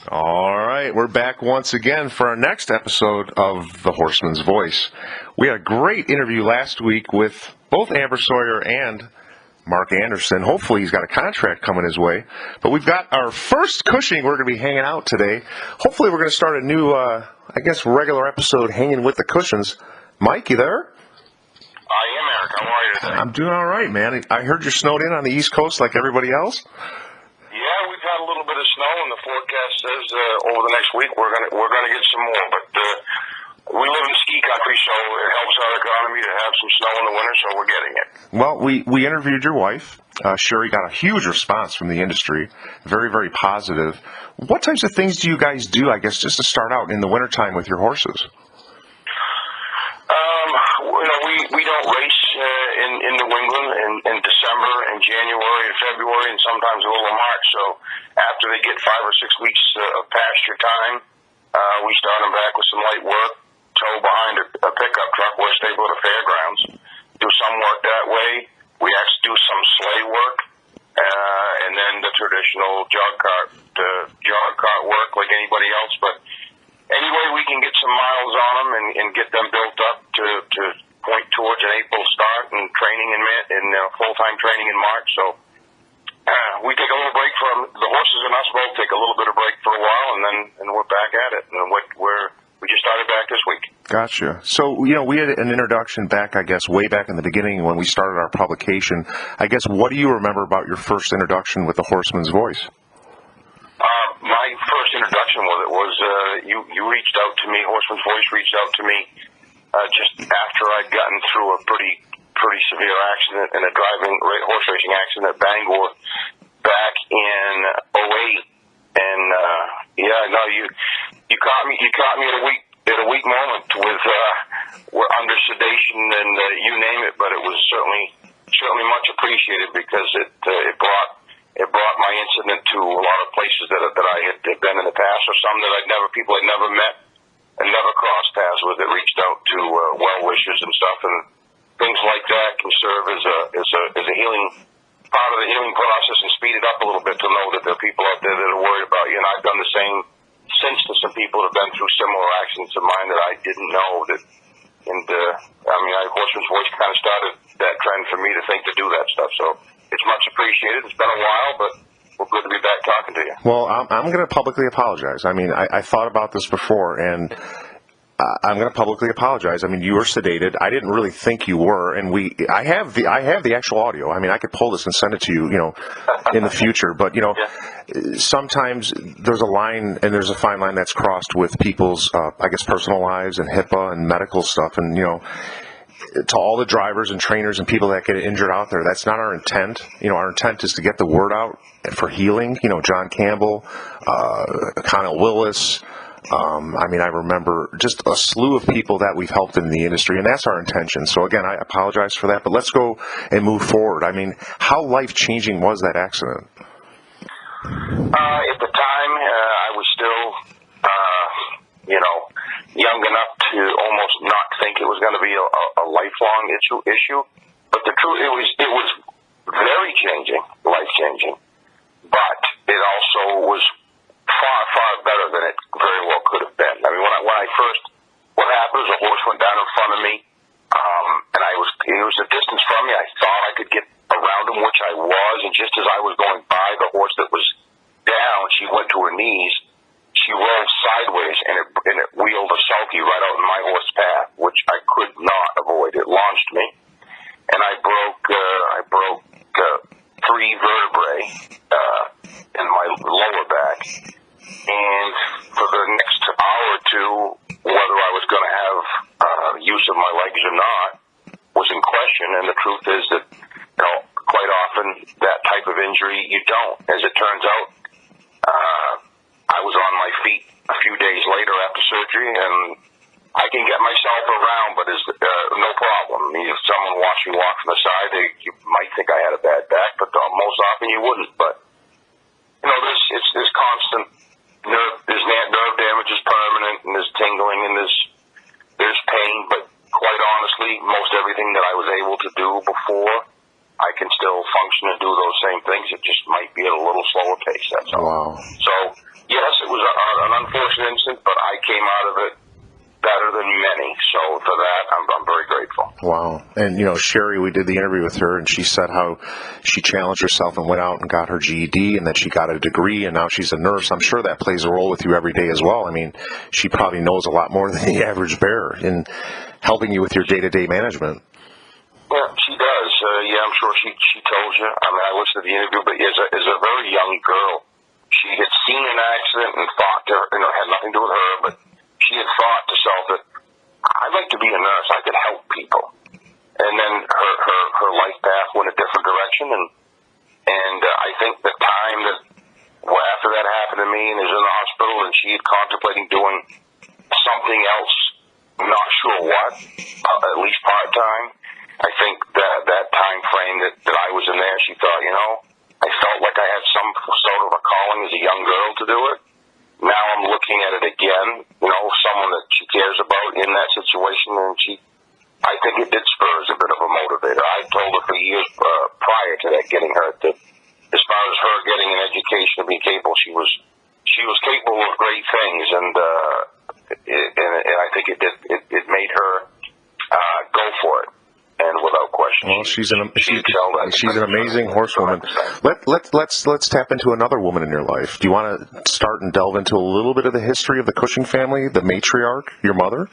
All right, we're back once again for our next episode of The Horseman's Voice. We had a great interview last week with both Amber Sawyer and Mark Anderson. Hopefully he's got a contract coming his way. But we've got our first Cushing we're going to be hanging out today. Hopefully we're going to start a new, regular episode hanging with the Cushings. Mike, you there? I am, Eric. How are you today? I'm doing all right, man. I heard you're snowed in on the East Coast like everybody else. Yeah, we've had a little bit of snow, and the forecast says over the next week we're gonna get some more. But we live in ski country, so it helps our economy to have some snow in the winter. So we're getting it. Well, we interviewed your wife. Sherry got a huge response from the industry. Very, very positive. What types of things do you guys do, I guess, just to start out in the wintertime with your horses? We don't race in New England in December and January and February and sometimes a little of March. So after they get 5 or 6 weeks of pasture time, we start them back with some light work, tow behind a pickup truck, we're stable at a fairgrounds, do some work that way. We actually do some sleigh work, and then the traditional jog cart work like anybody else. But anyway, we can get some miles on them and get them built up to point towards an April start and training in full-time training in March. So we take a little break from the horses and us both take a little bit of break for a while, and we're back at it. And we just started back this week. Gotcha. So, we had an introduction back, I guess, way back in the beginning when we started our publication. I guess, what do you remember about your first introduction with the Horseman's Voice? My first introduction with it was you reached out to me, Horseman's Voice reached out to me just after I'd gotten through a pretty severe accident in a horse racing accident at Bangor back in '08. And you caught me at a weak moment with we're under sedation and you name it, but it was certainly much appreciated because it brought my incident to a lot of places that I had been in the past, or some that people had never met and never crossed paths with, that reached out to well wishers and stuff, and things like that can serve as a healing part of the healing process and speed it up a little bit to know that there are people out there that are worried about you. And I've done the same since to some people that have been through similar accidents of mine that I didn't know that. And Horseman's Voice kind of started that trend for me to think to do that stuff. So it's much appreciated. It's been a while, but we're good to be back talking to you. Well, I'm going to publicly apologize. I thought about this before, and I'm going to publicly apologize. You were sedated. I didn't really think you were, and I have the actual audio. I could pull this and send it to you, in the future. But sometimes there's a line, and there's a fine line that's crossed with people's, personal lives and HIPAA and medical stuff, and to all the drivers and trainers and people that get injured out there, that's not our intent. Our intent is to get the word out for healing. John Campbell, Connell Willis. I remember just a slew of people that we've helped in the industry, and that's our intention. So again, I apologize for that, but let's go and move forward. How life-changing was that accident? At the time, I was still, young enough to almost not think it was going to be a lifelong issue. But the truth, it was very life-changing. But it also was far, far better than it very well could have been. What happened was a horse went down in front of me, and he was a distance from me. I thought I could get around him, which I was, and just as I was going by the horse that was down, she went to her knees. She rolled sideways, and it wheeled a sulky right out in my horse's path, which I could not avoid. It launched me, and I broke 3 vertebrae in my lower back. And for the next hour or two, whether I was going to have use of my legs or not was in question. And the truth is that, quite often that type of injury you don't. As it turns out, I was on my feet a few days later after surgery, and I can get myself around, but it's no problem. If someone watched me walk from the side, you might think I had a bad back, but most often you wouldn't. But there's constant nerve damage is permanent, and there's tingling, and there's pain. But quite honestly, most everything that I was able to do before, I can still function and do those same things. It just might be at a little slower pace. That's all. Wow. So yes, it it was an unfortunate incident, but I came out of it better than many. So for that, I'm very grateful. Wow. And, Sherry, we did the interview with her, and she said how she challenged herself and went out and got her GED, and then she got a degree, and now she's a nurse. I'm sure that plays a role with you every day as well. I mean, she probably knows a lot more than the average bear in helping you with your day-to-day management. Yeah, she does. I'm sure she told you. I mean, I listened to the interview, but as a very young girl, she had seen an accident and thought to her, it had nothing to do with her, but she had thought to herself that I'd like to be a nurse. I could help people. And then her life path went a different direction, and I think the time that after that happened to me and is in the hospital, and she had contemplating doing something else, not sure what, at least part time. I think that time frame that I was in there, she thought, I felt like I had some sort of a calling as a young girl to do it. Now I'm looking at it again, someone that she cares about in that situation, and I think it did spur as a bit of a motivator. I told her for years prior to that getting hurt that as far as her getting an education and being capable, she was capable of great things, and I think it made her go for it. And without question, well, she's an amazing horsewoman. Let's tap into another woman in your life. Do you want to start and delve into a little bit of the history of the Cushing family, the matriarch, your mother?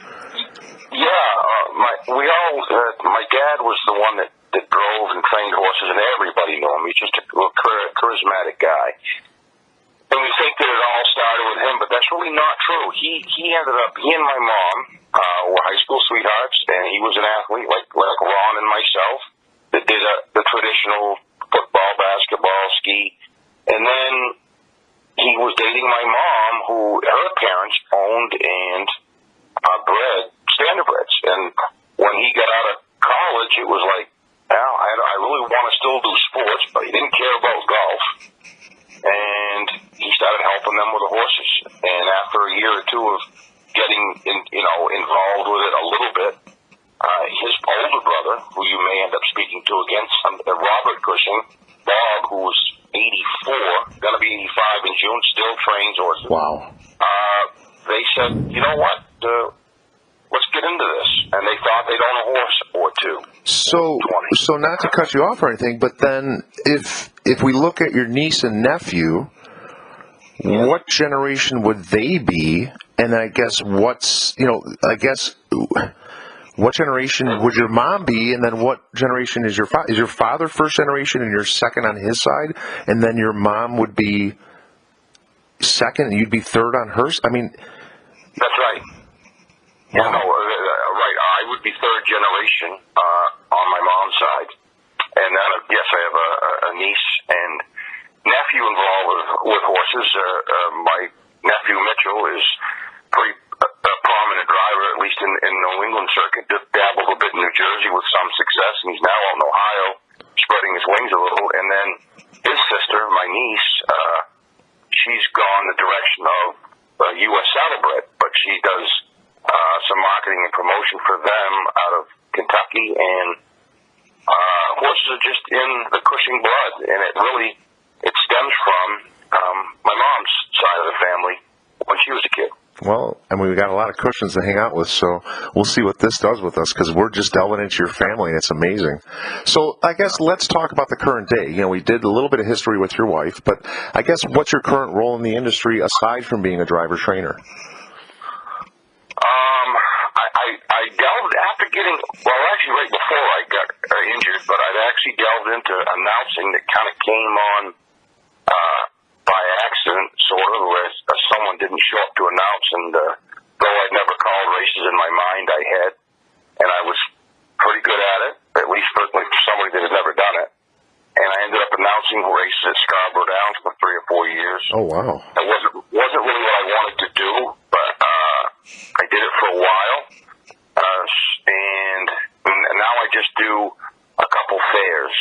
Yeah, my dad was the one that drove and trained horses, and everybody knew him. He's just a charismatic guy. And we think that it all started with him, but that's really not true. He and my mom were high school sweethearts, and he was an athlete like Ron and myself that did the traditional football, basketball, ski. And then he was dating my mom, who her parents owned and bred standardbreds. And when he got out of college, it was like, well, I really want to still do sports, but he didn't care about golf. And he started helping them with the horses. And after a year or two of getting involved with it a little bit, his older brother, who you may end up speaking to again, Robert Cushing, Bob, who was 84, going to be 85 in June, still trains horses. Wow. They said, you know what, let's get into this. And they thought they'd own a horse or two. So not to cut you off or anything, but then if we look at your niece and nephew, what generation would they be? And I guess what generation would your mom be? And then what generation is your father? Is your father first generation and you're second on his side? And then your mom would be second and you'd be third on hers? I mean... That's right. Wow. Right. I would be third generation on my mom's side. And then, yes, I have a niece and nephew involved with horses. My nephew Mitchell is pretty prominent driver, at least in New England circuit. Dabbled a bit in New Jersey with some success, and he's now out in Ohio, spreading his wings a little. And then his sister, my niece, she's gone the direction of U.S. Saddlebred, but she does some marketing and promotion for them out of Kentucky, and horses are just in the Cushing blood, and it stems from my mom's side of the family when she was a kid. Well, and we got a lot of Cushings to hang out with, so we'll see what this does with us, because we're just delving into your family, and it's amazing. So I guess let's talk about the current day. We did a little bit of history with your wife, but I guess what's your current role in the industry aside from being a driver trainer? I delved after getting, actually right before I got injured, but I'd actually delved into announcing that kind of came on by accident, sort of, where someone didn't show up to announce, and though I'd never called races in my mind, I had, and I was pretty good at it, at least for somebody that had never done it. And I ended up announcing races at Scarborough Downs for 3 or 4 years. Oh, wow. It wasn't really what I wanted to do, but I did it for a while. And now I just do a couple fairs.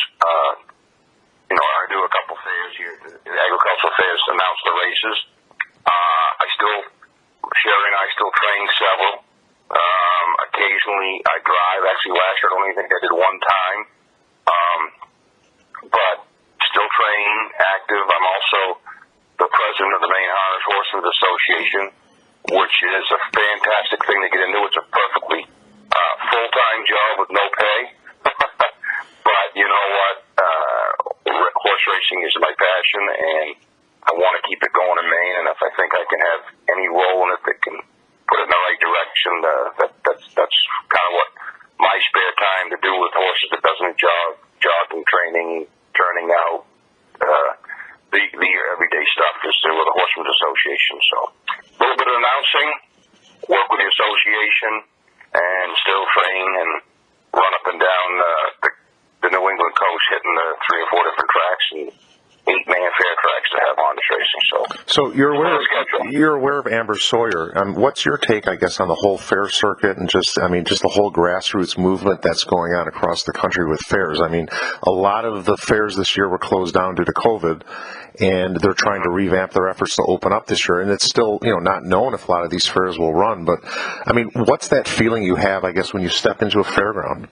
I do a couple fairs here, agricultural fairs to announce the races. Sherry and I still train several. Occasionally I drive. Actually, last year I don't even think I did one time. But still training, active. I'm also the president chairperson of the Maine Harness Horsemen's Association, which is a fantastic thing to get into. It's a perfectly full-time job with no pay. But you know what? Horse racing is my passion, and I want to keep it going in Maine. And if I think I can have any role in it that can put it in the right direction, that's kind of what my spare time to do with horses. It doesn't jogging, training, turning out, the everyday stuff is with the Horsemen's Association. So a little bit of announcing, work with the association, and still train and run up and down the New England coast, hitting the 3 or 4 different tracks and 8 main fair tracks to have harness racing. So you're aware of Amber Sawyer. What's your take, I guess, on the whole fair circuit and just the whole grassroots movement that's going on across the country with fairs? I mean, a lot of the fairs this year were closed down due to COVID, and they're trying to revamp their efforts to open up this year. And it's still, not known if a lot of these fairs will run. But I mean, what's that feeling you have, I guess, when you step into a fairground?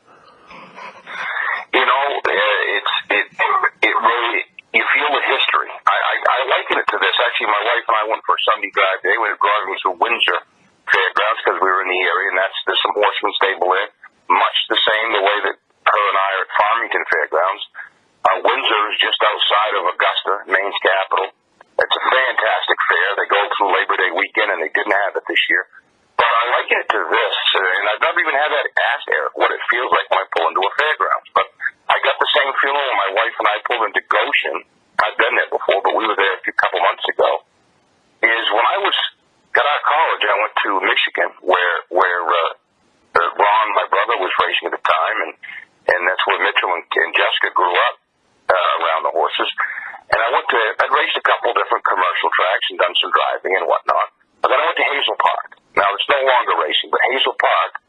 It really, you feel the history. I liken it to this. Actually, my wife and I went for a Sunday drive today. We were driving to Windsor Fairgrounds because we were in the area, and there's some horsemen stable there, much the same the way that her and I are at Farmington Fairgrounds. Windsor is just outside of Augusta, Maine's capital. It's a fantastic fair. They go through Labor Day weekend, and they didn't have it this year. But I liken it to this, and I've never even had that asked Eric what it feels like when I pull into a fairgrounds. But I got the same feeling when my wife and I pulled into Goshen. I've been there before, but we were there a couple months ago. Is when I got out of college, I went to Michigan, where Ron, my brother, was racing at the time, and that's where Mitchell and Jessica grew up around the horses. And I'd raced a couple different commercial tracks and done some driving and whatnot. But then I went to Hazel Park. Now it's no longer racing, but Hazel Park,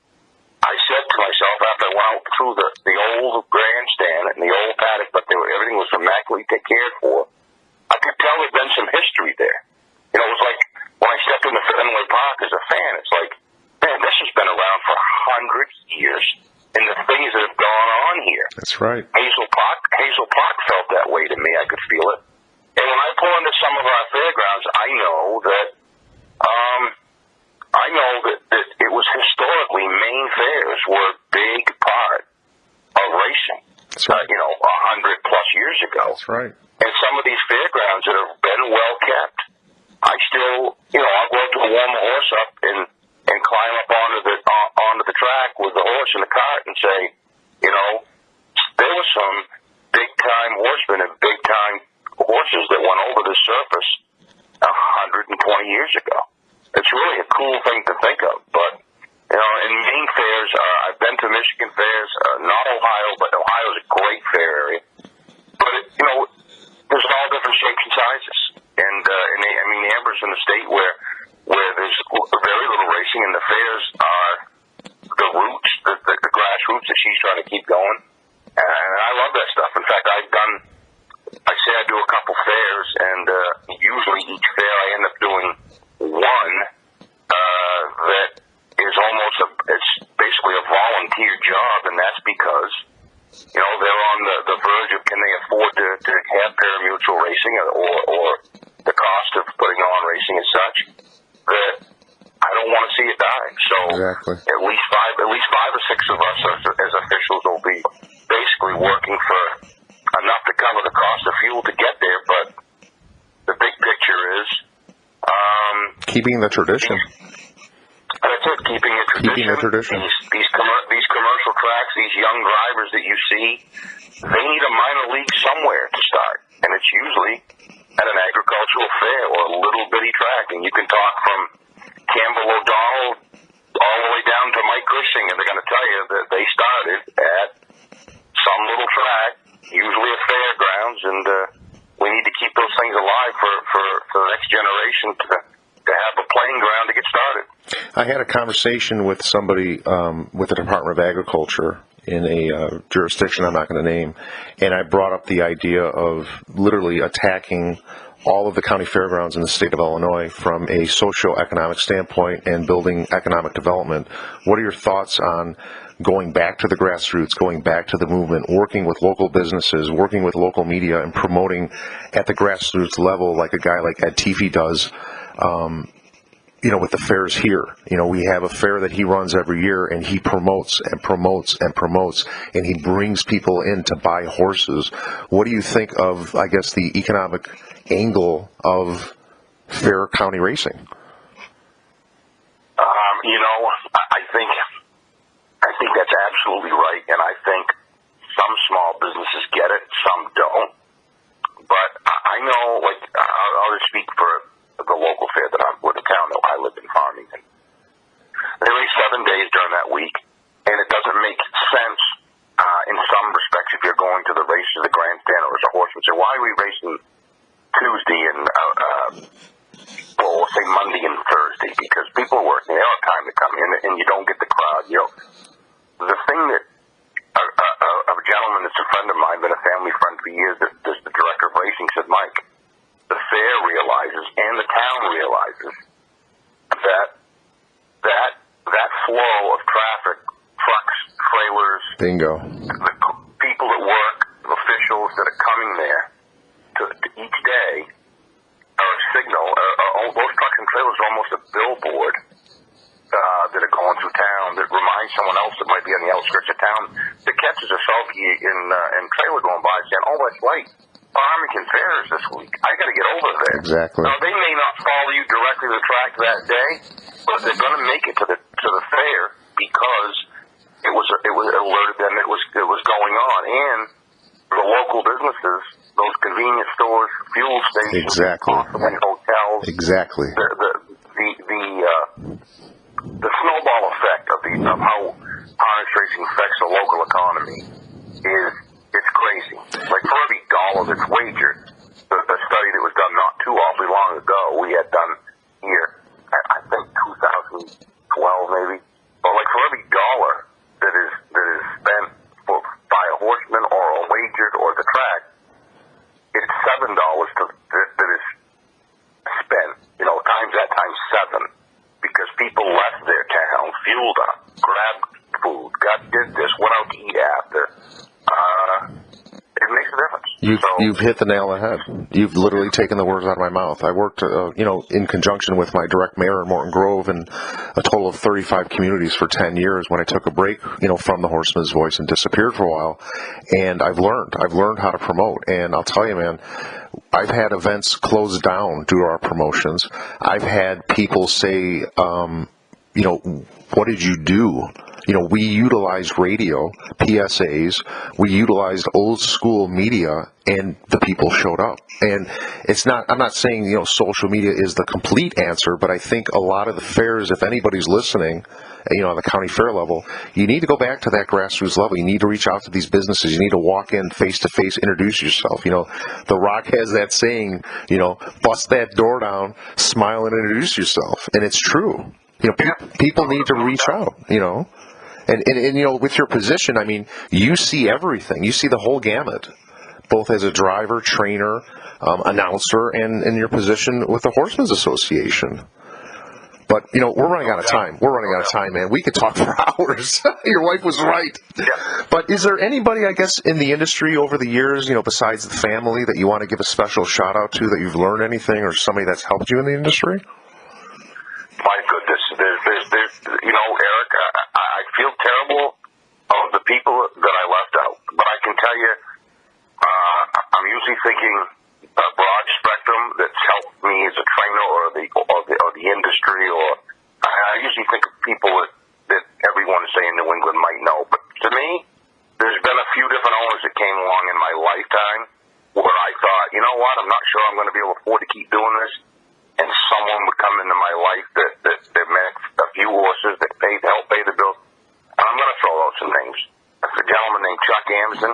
I said to myself after I went out through the old grandstand and the old paddock, but everything was immaculately cared for, I could tell there'd been some history there. It was like when I stepped into Fenway Park as a fan, it's like, man, this has been around for hundreds of years, and the things that have gone on here. That's right. Hazel Park felt that way to me. I could feel it. And when I pull into some of our fairgrounds, I know that it was historically Maine fairs were a big part of racing. That's right. 100 plus years ago. That's right. And some of these fairgrounds that have been well kept, I still, I'll go up to warm the horse up and climb up onto the track with the horse in the cart and say, there was some big time horsemen and big time horses that went over the surface 120 years ago. It's really a cool thing to think of. But, in Maine fairs, I've been to Michigan fairs, not Ohio, but Ohio's a great fair area. But, there's all different shapes and sizes. And the Amber's in the state where there's very little racing, and the fairs are the roots, the grassroots that she's trying to keep going. And I love that stuff. In fact, I say I do a couple fairs, and usually each fair I end up doing one that is it's basically a volunteer job, and that's because they're on the verge of can they afford to have pari-mutuel racing or the cost of putting on racing as such that I don't want to see it die. So exactly. at least five or six of us as officials will be basically working for enough to cover the cost of fuel to get there, but the big picture is keeping the tradition. That's it, keeping the tradition. These commercial tracks, these young drivers that you see, they need a minor league somewhere to start, and it's usually at an agricultural fair or a little bitty track. And you can talk from Campbell O'Donnell all the way down to Mike Cushing, and they're going to tell you that they started at some little track, usually at fairgrounds, and we need to keep those things alive for the next generation to have a playing ground to get started. I had a conversation with somebody with the Department of Agriculture in a jurisdiction I'm not going to name, and I brought up the idea of literally attacking all of the county fairgrounds in the state of Illinois from a socioeconomic standpoint and building economic development. What are your thoughts on going back to the grassroots, going back to the movement, working with local businesses, working with local media, and promoting at the grassroots level, like a guy like Ed Teefy does, with the fairs here. We have a fair that he runs every year, and he promotes and promotes and promotes, and he brings people in to buy horses. What do you think of, I guess, the economic angle of fair county racing? I think that's absolutely right, and I think some small businesses get it, some don't. But I know, I'll just speak for the local fair the town that I live in, Farmington. They race 7 days during that week, and it doesn't make sense in some respects if you're going to the race to the grandstand or as a horseman. So why are we racing Tuesday and say Monday and Thursday? Because people are working, they don't have time to come in, and you don't get the crowd. The thing that a gentleman that's a friend of mine, been a family friend for years, that's the director of racing, said, Mike, the fair realizes and the town realizes that flow of traffic, trucks, trailers, bingo, the people that work, officials that are coming there to each day are a signal. Those trucks and trailers are almost a billboard that are going through town that reminds someone else that might be on the outskirts of town that catches a sulky and trailer going by saying, "Oh, that's right, Farmington Fair is this week. I got to get over there." Exactly. Now they may not follow you directly to the track that day, but they're going to make it to the fair because it alerted them it was going on, and the local businesses, those convenience stores, fuel stations, exactly, hotels, exactly. The snowball effect of how harness racing affects the local economy it's crazy. Like for every dollar that's wagered, the study that was done not too awfully long ago, we had done here, I think 2012 maybe, but like for every dollar that is spent by a horseman or a wagered or the track, it's $7 that is spent, times that times 7. Because people left their town, fueled up, grabbed food, did this, went out to eat after. It makes a difference. You've hit the nail on the head. You've literally taken the words out of my mouth. I worked, in conjunction with my direct mayor in Morton Grove in a total of 35 communities for 10 years when I took a break, from the Horseman's voice and disappeared for a while. And I've learned how to promote. And I'll tell you, man, I've had events closed down due to our promotions. I've had people say, what did you do? We utilized radio, PSAs, we utilized old school media, and the people showed up. And I'm not saying, social media is the complete answer, but I think a lot of the fairs, if anybody's listening, on the county fair level, you need to go back to that grassroots level. You need to reach out to these businesses. You need to walk in face to face, introduce yourself. The Rock has that saying, bust that door down, smile and introduce yourself. And it's true. People need to reach out, And with your position, I mean, you see everything. You see the whole gamut, both as a driver, trainer, announcer, and in your position with the Horsemen's Association. But, we're running out of time. Man. We could talk for hours. Your wife was right. Yeah. But is there anybody, I guess, in the industry over the years, besides the family, that you want to give a special shout out to, that you've learned anything, or somebody that's helped you in the industry? My goodness, there's Eric, I feel terrible of the people that I left out, but I can tell you, I'm usually thinking a broad spectrum that's helped me as a trainer or the industry, or I usually think of people that everyone, say, in New England might know. But to me, there's been a few different owners that came along in my lifetime where I thought, you know what, I'm not sure I'm going to be able to afford to keep doing this. And someone would come into my life that meant a few horses that helped pay the bills. And I'm going to throw out some names. There's a gentleman named Chuck Amazon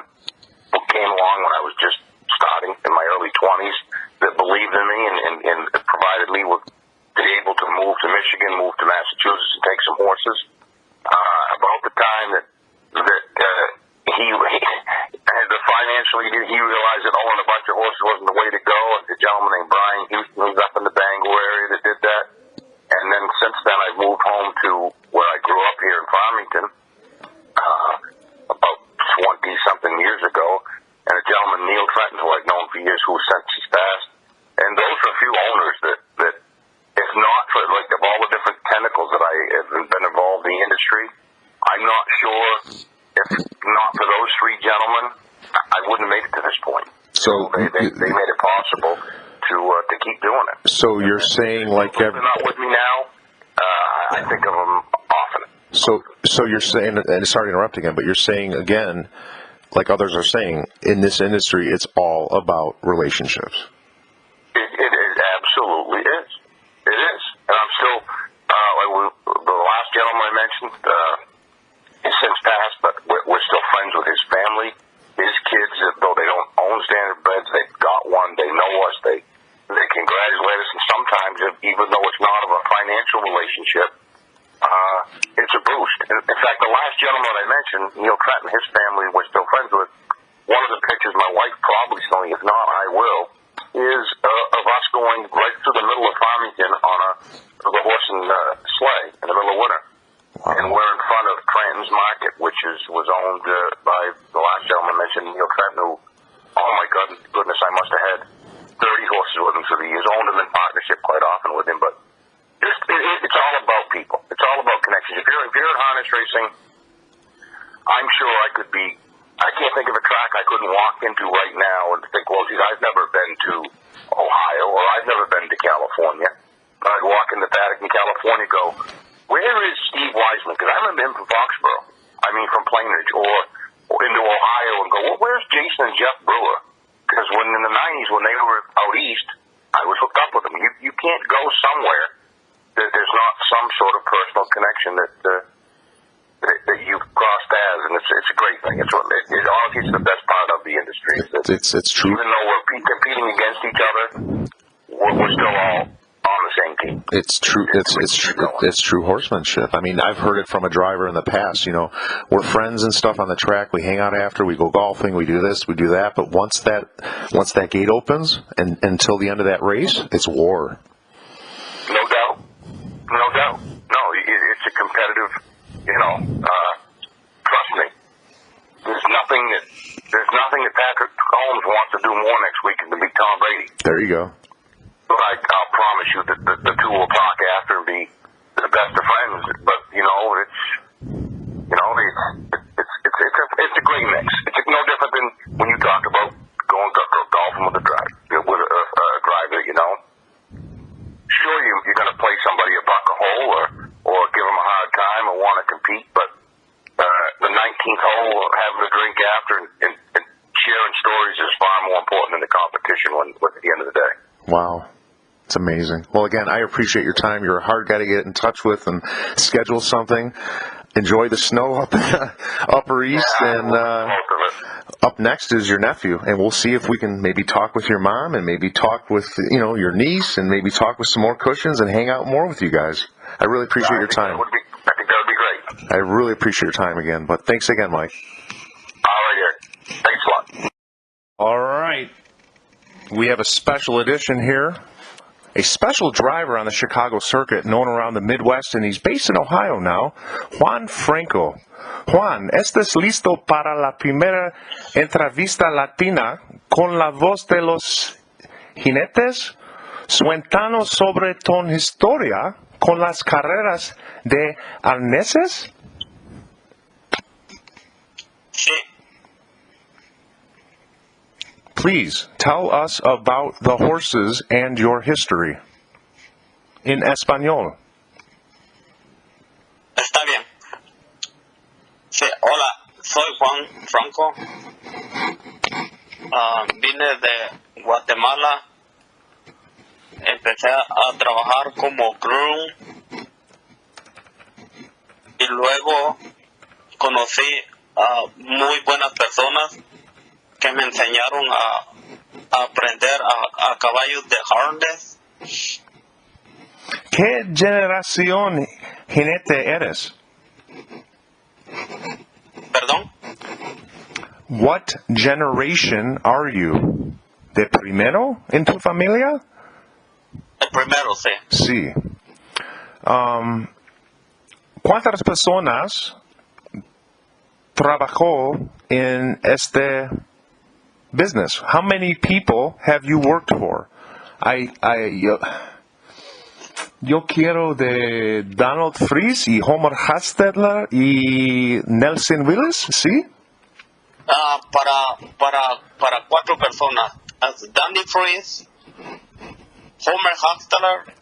who came along when I was just starting in my early 20s that believed in me and provided me with being able to move to Michigan, move to Massachusetts, and take some horses. About the time that he financially he realized that owning a bunch of horses wasn't the way to go. And a gentleman named Brian Houston, who's up in the Bangor area, that did that. And then since then, I've moved home to where I grew up here in Farmington. like of all the different tentacles that I have been involved in the industry, I'm not sure if not for those three gentlemen, I wouldn't have made it to this point. So they made it possible to keep doing it. So you're saying like they're not with me now. I think of them often. So you're saying, and sorry to interrupt again, but you're saying again, like others are saying, in this industry, it's all about relationships. It absolutely is. It is. And I'm still, the last gentleman I mentioned, he's since passed, but we're still friends with his family. His kids, though they don't own standard beds, they've got one, they know us, they congratulate us, and sometimes, even though it's not of a financial relationship, it's a boost. In fact, the last gentleman I mentioned, Neil Trenton, his family we're still friends with, one of the pictures my wife probably saw, if not I will, is of us going right through the middle of Farmington on the horse and sleigh in the middle of winter. Wow. And we're in front of Trenton's Market, which was owned by the last gentleman mentioned, Neil Trenton, who, oh my goodness, I must have had 30 horses with him through the years, owned them in partnership quite often with him, but it's all about people. It's all about connections. If you're in harness racing, I'm sure I can't think of a track I couldn't walk into right now and think, well, geez, I've never been to Ohio or I've never been to California. But I'd walk into Paddock in California and go, where is Steve Wiseman? Because I remember him from Foxborough. I mean, from Plainridge, or into Ohio and go, well, where's Jason and Jeff Brewer? Because when in the 90s, when they were out east, I was hooked up with them. You can't go somewhere that there's not some sort of personal connection that you've crossed paths, and it's a great thing. Honestly, it's the best part of the industry. It's true. Even though we're competing against each other, we're still all on the same team. It's true. It's true horsemanship. I mean, I've heard it from a driver in the past. We're friends and stuff on the track. We hang out after. We go golfing. We do this. We do that. But once that gate opens, and until the end of that race, it's war. No doubt. No, it's a competitive. Trust me. There's nothing that Patrick Holmes wants to do more next week than to beat Tom Brady. There you go. But I'll promise you that the two will talk after and be the best of friends. But it's a great mix. It's no different than when you talk about going golfing with a driver. Sure, you're going to play somebody a buck a hole or give them a hard time or want to compete, but the 19th hole, having a drink after and sharing stories is far more important than the competition at the end of the day. Wow. It's amazing. Well, again, I appreciate your time. You're a hard guy to get in touch with and schedule something. Enjoy the snow up Upper East, and up next is your nephew, and we'll see if we can maybe talk with your mom and maybe talk with your niece and maybe talk with some more Cushings and hang out more with you guys. I really appreciate your time. I think that would be great. I really appreciate your time again, but thanks again, Mike. All right, Eric. Thanks a lot. All right. We have a special edition here. A special driver on the Chicago circuit, known around the Midwest, and he's based in Ohio now, Juan Franco. Juan, ¿estás listo para la primera entrevista latina con la voz de los jinetes? Cuéntanos sobre tu historia con las carreras de arneses. Sí. Please tell us about the horses and your history. In español. Está bien. Sí, hola, soy Juan Franco. Vine de Guatemala. Empecé a trabajar como groom. Y luego conocí a muy buenas personas que me enseñaron a aprender a caballos de harness. ¿Qué generación jinete eres? ¿Perdón? What generation are you? ¿De primero en tu familia? El primero, sí. Sí. ¿Cuántas personas trabajó en este business? How many people have you worked for? Yo quiero de Donald Fries y Homer Hastedler y Nelson Willis, ¿sí? Para 4 personas. Danny Freeze, Homer Hastler,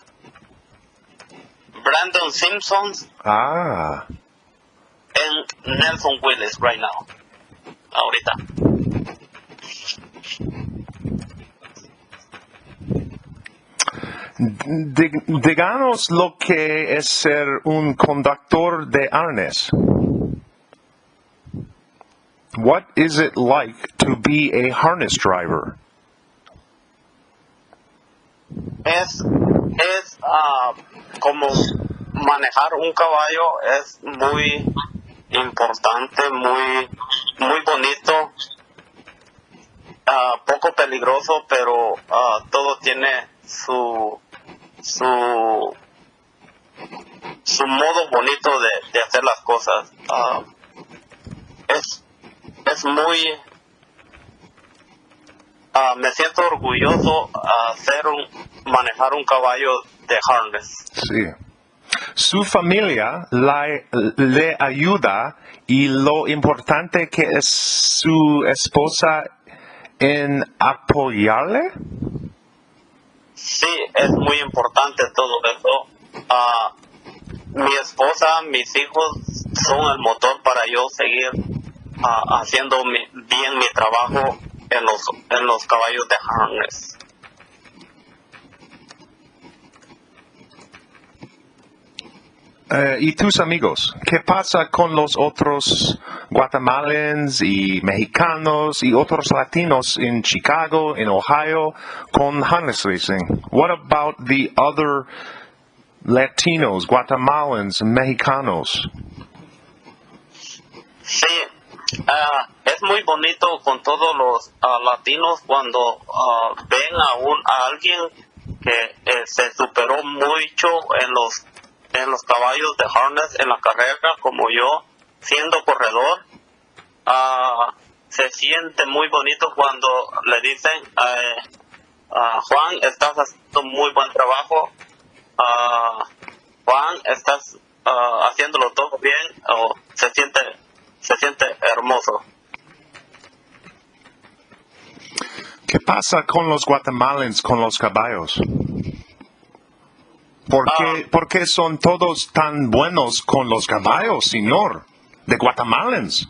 Brandon Simpson, Ah, and Nelson Willis right now. Ahorita. díganos lo que es ser un conductor de arnés. What is it like to be a harness driver? Es como manejar un caballo, es muy importante, muy bonito, poco peligroso, pero todo tiene su modo bonito de hacer las cosas. Es muy me siento orgulloso manejar un caballo de harness. Sí. Su familia le ayuda y lo importante que es su esposa en apoyarle. Sí, es muy importante todo eso. Mi esposa, mis hijos son el motor para yo seguir haciendo bien mi trabajo en los caballos de harness. ¿Y tus amigos? ¿Qué pasa con los otros guatemalans y mexicanos y otros latinos en Chicago, en Ohio, con harness racing? What about the other Latinos, Guatemalans, mexicanos? Sí, es muy bonito con todos los latinos cuando ven a alguien que se superó mucho en los caballos de harness en la carrera, como yo, siendo corredor. Se siente muy bonito cuando le dicen, Juan, estás haciendo muy buen trabajo, Juan, estás haciéndolo todo bien, o se siente hermoso. ¿Qué pasa con los guatemalans, con los caballos? ¿Por qué son todos tan buenos con los caballos, señor? De guatemalans.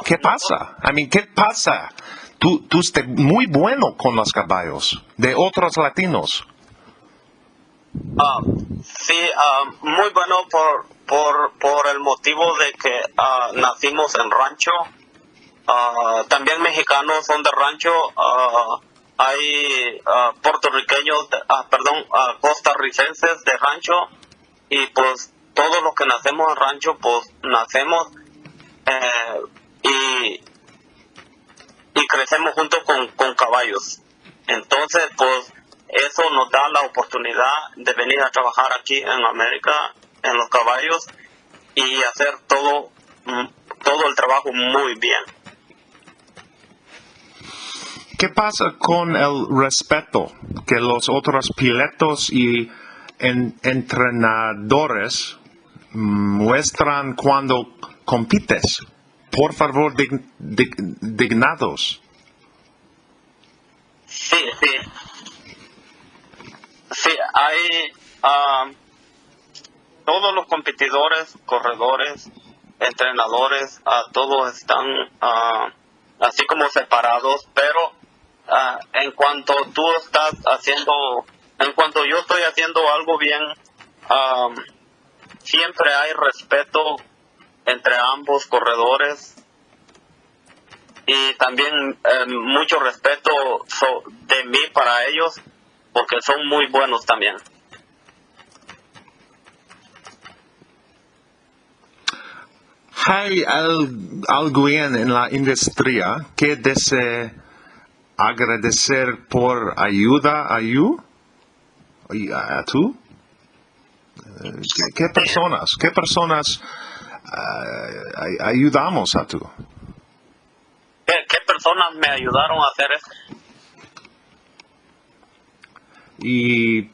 ¿Qué pasa? ¿Qué pasa? Tú estás muy bueno con los caballos de otros latinos. Sí, muy bueno por el motivo de que nacimos en rancho. También mexicanos son de rancho. Hay puertorriqueños, costarricenses de rancho, y pues todos los que nacemos en rancho, pues nacemos y crecemos junto con caballos. Entonces, pues eso nos da la oportunidad de venir a trabajar aquí en América, en los caballos, y hacer todo el trabajo muy bien. ¿Qué pasa con el respeto que los otros pilotos y entrenadores muestran cuando compites? Por favor, dignados. Sí, hay todos los competidores, corredores, entrenadores, todos están así como separados, pero en cuanto yo estoy haciendo algo bien, siempre hay respeto entre ambos corredores, y también mucho respeto de mí para ellos, porque son muy buenos también. ¿Hay alguien en la industria que desee agradecer por ayuda a tú? ¿Qué personas ayudamos a tú? ¿Qué personas me ayudaron a hacer eso? Y,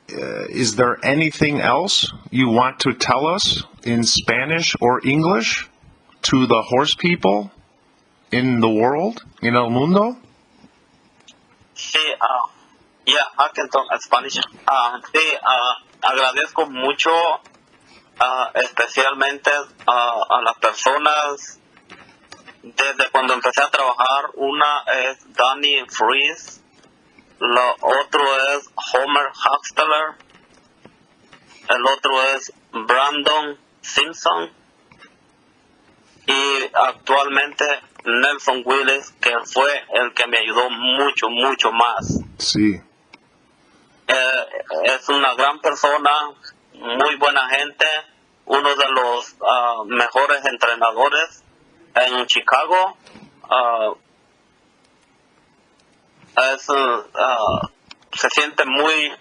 is there anything else you want to tell us in Spanish or English to the horse people in the world, en el mundo? Sí, I can talk Spanish. Sí, agradezco mucho, especialmente a las personas desde cuando empecé a trabajar. Una es Danny Fries, lo otro es Homer Huxtler, el otro es Brandon Simpson y actualmente Nelson Willis, que fue el que me ayudó mucho más. Sí. Es una gran persona, muy buena gente, uno de los mejores entrenadores en Chicago. Se siente muy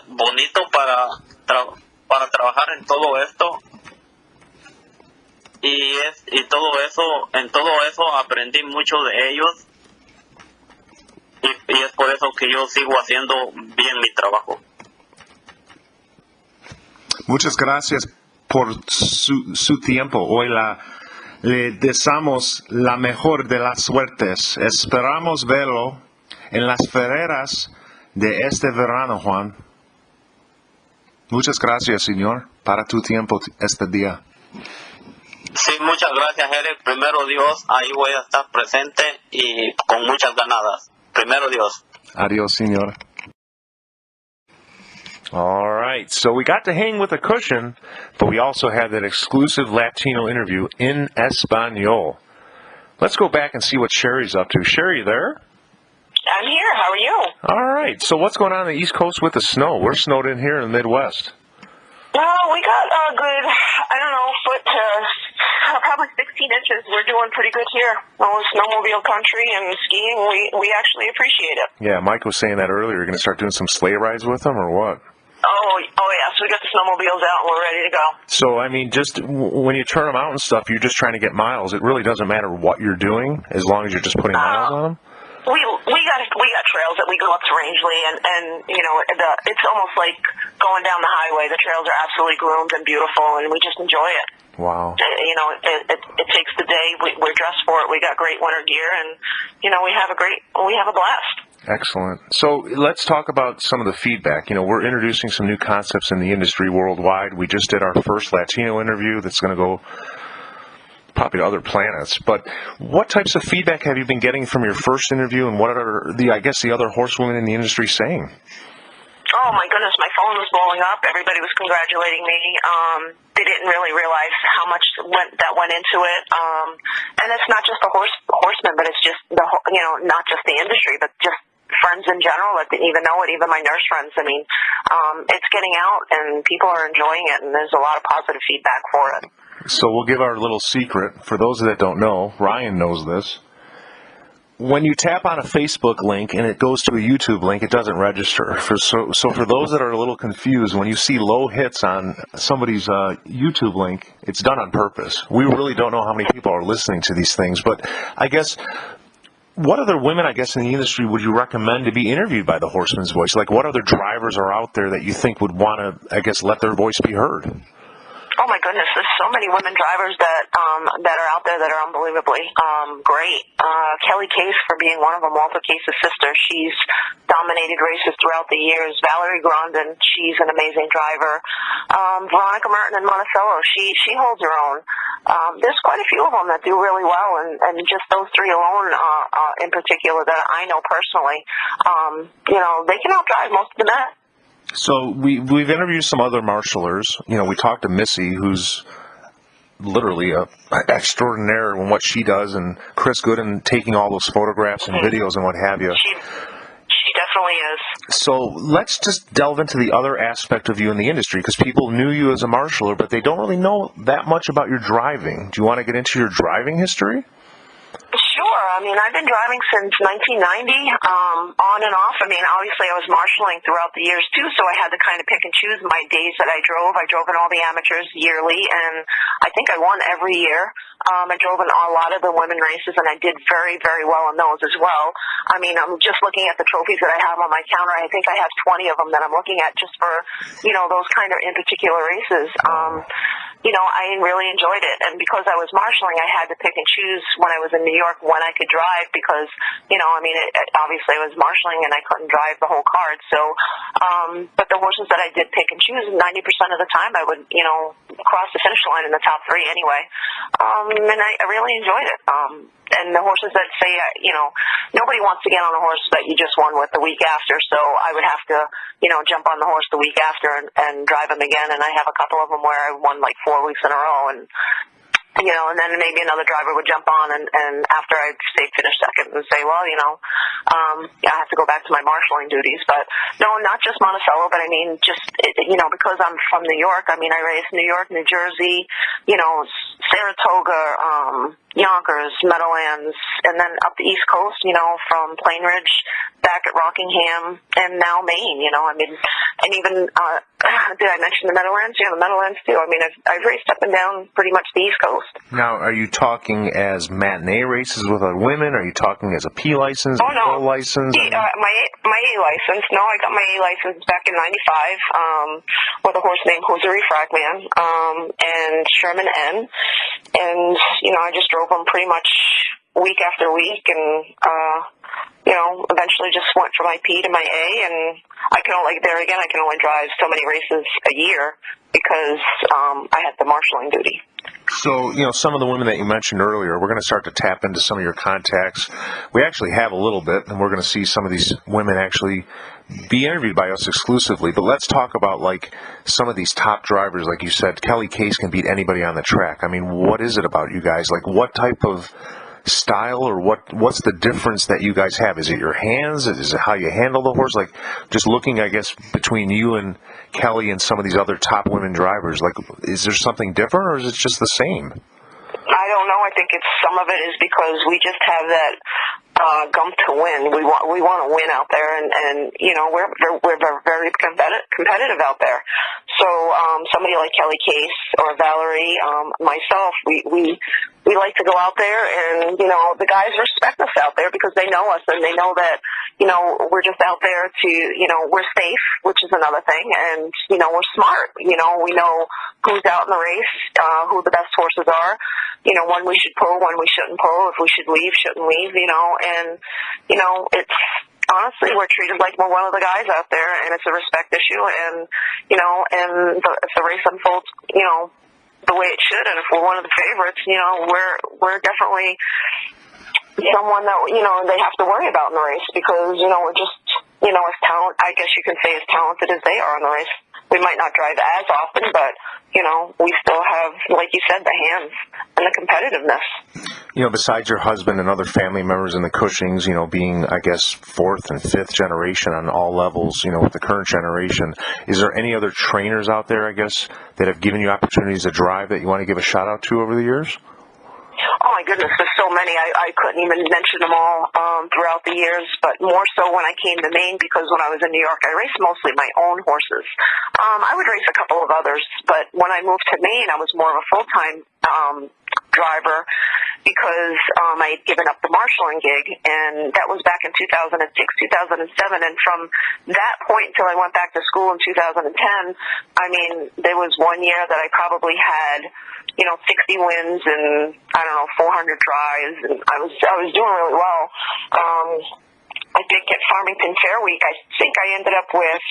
bonito para trabajar en todo esto. Y en todo eso aprendí mucho de ellos y es por eso que yo sigo haciendo bien mi trabajo. Muchas gracias por su tiempo. Hoy le deseamos la mejor de las suertes. Esperamos verlo en las fereras de este verano, Juan. Muchas gracias, señor, para tu tiempo este día. Sí, muchas gracias, Eric. Primero Dios, ahí voy a estar presente y con muchas ganadas. Primero Dios. Adiós, señor. All right, so we got to hang with a Cushing, but we also had that exclusive Latino interview in Espanol. Let's go back and see what Sherry's up to. Sherry, you there? I'm here. How are you? All right, so what's going on the East Coast with the snow? We're snowed in here in the Midwest. Well, we got a good, foot to probably 16 inches. We're doing pretty good here. Well, snowmobile country and skiing, we actually appreciate it. Yeah, Mike was saying that earlier. You're going to start doing some sleigh rides with them, or what? Oh yeah, so we got the snowmobiles out and we're ready to go. So, I mean, just when you turn them out and stuff, you're just trying to get miles. It really doesn't matter what you're doing as long as you're just putting miles on them? We got trails that we go up to Rangeley, and it's almost like going down the highway. The trails are absolutely groomed and beautiful, and we just enjoy it. Wow. It takes the day. We're dressed for it. We got great winter gear, and we have a blast. Excellent. So let's talk about some of the feedback. We're introducing some new concepts in the industry worldwide. We just did our first Latino interview that's going to go probably to other planets. But what types of feedback have you been getting from your first interview, and what are the other horsewomen in the industry saying? Oh my goodness, my phone was blowing up. Everybody was congratulating me. They didn't really realize how much went into it. And it's not just the horsemen, but it's just not just the industry, but just friends in general that didn't even know it, even my nurse friends. I mean, it's getting out and people are enjoying it, and there's a lot of positive feedback for it. So we'll give our little secret. For those that don't know, Ryan knows this. When you tap on a Facebook link and it goes to a YouTube link, it doesn't register. So for those that are a little confused, when you see low hits on somebody's YouTube link, it's done on purpose. We really don't know how many people are listening to these things, but I guess, what other women, in the industry would you recommend to be interviewed by the Horseman's Voice? Like, what other drivers are out there that you think would want to, let their voice be heard? Oh my goodness, there's so many women drivers that are out there that are unbelievably great. Kelly Case for being one of them, Walter Case's sister. She's dominated races throughout the years. Valerie Grondin, she's an amazing driver. Veronica Merton in Monticello, she holds her own. There's quite a few of them that do really well, and just those three alone in particular that I know personally, they can outdrive most of the men. So we've interviewed some other marshalers. We talked to Missy, who's literally a extraordinaire in what she does, and Chris Gooden taking all those photographs and videos and what have you. She definitely is. So let's just delve into the other aspect of you in the industry, because people knew you as a marshaler, but they don't really know that much about your driving. Do you want to get into your driving history? Sure. Sure. I mean, I've been driving since 1990, on and off. I mean, obviously I was marshaling throughout the years too, so I had to kind of pick and choose my days that I drove. I drove in all the amateurs yearly, and I think I won every year. I drove in a lot of the women races, and I did very, very well in those as well. I mean, I'm just looking at the trophies that I have on my counter. I think I have 20 of them that I'm looking at just for, you know, those kind of in particular races. You know, I really enjoyed it. And because I was marshaling, I had to pick and choose when I was in New York when I could drive because, you know, I mean, obviously I was marshaling and I couldn't drive the whole card. So, but the horses that I did pick and choose, 90% of the time I would, you know, cross the finish line in the top three anyway. And I really enjoyed it. And the horses that say, you know, nobody wants to get on a horse that you just won with the week after, so I would have to, you know, jump on the horse the week after and drive him again, and I have a couple of them where I won like 4 weeks in a row, and you know, and then maybe another driver would jump on and after I'd say finish second and say, well, you know, I have to go back to my marshaling duties. But no, not just Monticello, but I mean, just, you know, because I'm from New York, I mean, I raced New York, New Jersey, you know, Saratoga, Yonkers, Meadowlands, and then up the East Coast, you know, from Plain Ridge back at Rockingham, and now Maine, you know, I mean, and even, did I mention the Meadowlands? Yeah, the Meadowlands too. I mean, I've raced up and down pretty much the East Coast. Now, are you talking as matinee races with other women? Are you talking as a P license, oh, no. full license? My A license. No, I got my A license back in '95 with a horse named Hosiery Fragman and Sherman N. And, you know, I just drove them pretty much week after week and, you know, eventually just went from my P to my A, and I can only, there again, I can only drive so many races a year because I had the marshaling duty. So, you know, some of the women that you mentioned earlier, we're going to start to tap into some of your contacts. We actually have a little bit, and we're going to see some of these women actually be interviewed by us exclusively. But let's talk about, like, some of these top drivers. Like you said, Kelly Case can beat anybody on the track. I mean, what is it about you guys? Like, what type of style or what's the difference that you guys have? Is it your hands? Is it how you handle the horse? Like, just looking, I guess, between you and Kelly and some of these other top women drivers, like, is there something different or is it just the same? I don't know. I think some of it is because we just have that gump to win. We want to win out there, and you know, we're very competitive out there. So somebody like Kelly Case or Valerie, myself, we like to go out there, and you know, the guys respect us out there because they know us and they know that, you know, we're just out there to, you know, we're safe, which is another thing, and you know, we're smart. You know, we know who's out in the race, who the best horses are. You know, when we should pull, when we shouldn't pull, if we should leave, shouldn't leave, you know, and, you know, it's, honestly, we're treated like we're one of the guys out there, and it's a respect issue, and, you know, and if the race unfolds, you know, the way it should, and if we're one of the favorites, you know, we're definitely someone that, you know, they have to worry about in the race because, you know, we're just, you know, I guess you can say as talented as they are in the race. We might not drive as often, but, you know, we still have, like you said, the hands and the competitiveness. You know, besides your husband and other family members in the Cushings, you know, being, I guess, 4th and 5th generation on all levels, you know, with the current generation, is there any other trainers out there, I guess, that have given you opportunities to drive that you want to give a shout out to over the years? Oh my goodness, there's so many. I couldn't even mention them all throughout the years, but more so when I came to Maine, because when I was in New York, I raced mostly my own horses. I would race a couple of others, but when I moved to Maine, I was more of a full-time driver because I had given up the marshaling gig, and that was back in 2006, 2007, and from that point until I went back to school in 2010, I mean, there was one year that I probably had, you know, 60 wins and, I don't know, 400 tries, and I was doing really well. I think at Farmington Fair Week, I think I ended up with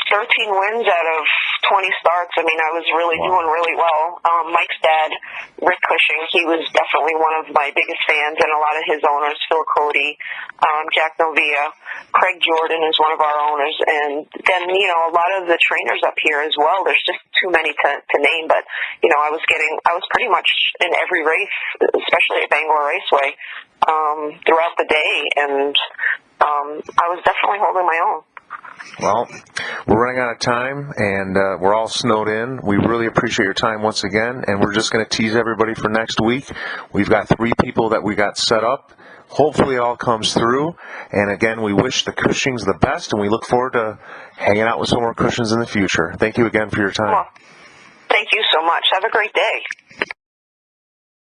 13 wins out of 20 starts. I mean, I was really doing really well. Mike's dad, Rick Cushing, he was definitely one of my biggest fans, and a lot of his owners, Phil Cody, Jack Novia, Craig Jordan is one of our owners, and then, you know, a lot of the trainers up here as well. There's just too many to name, but, you know, I was pretty much in every race, especially at Bangor Raceway, throughout the day, and I was definitely holding my own. Well, we're running out of time, and we're all snowed in. We really appreciate your time once again, and we're just going to tease everybody for next week. We've got 3 people that we got set up. Hopefully it all comes through. And again, we wish the Cushings the best, and we look forward to hanging out with some more Cushings in the future. Thank you again for your time. Well, thank you so much. Have a great day.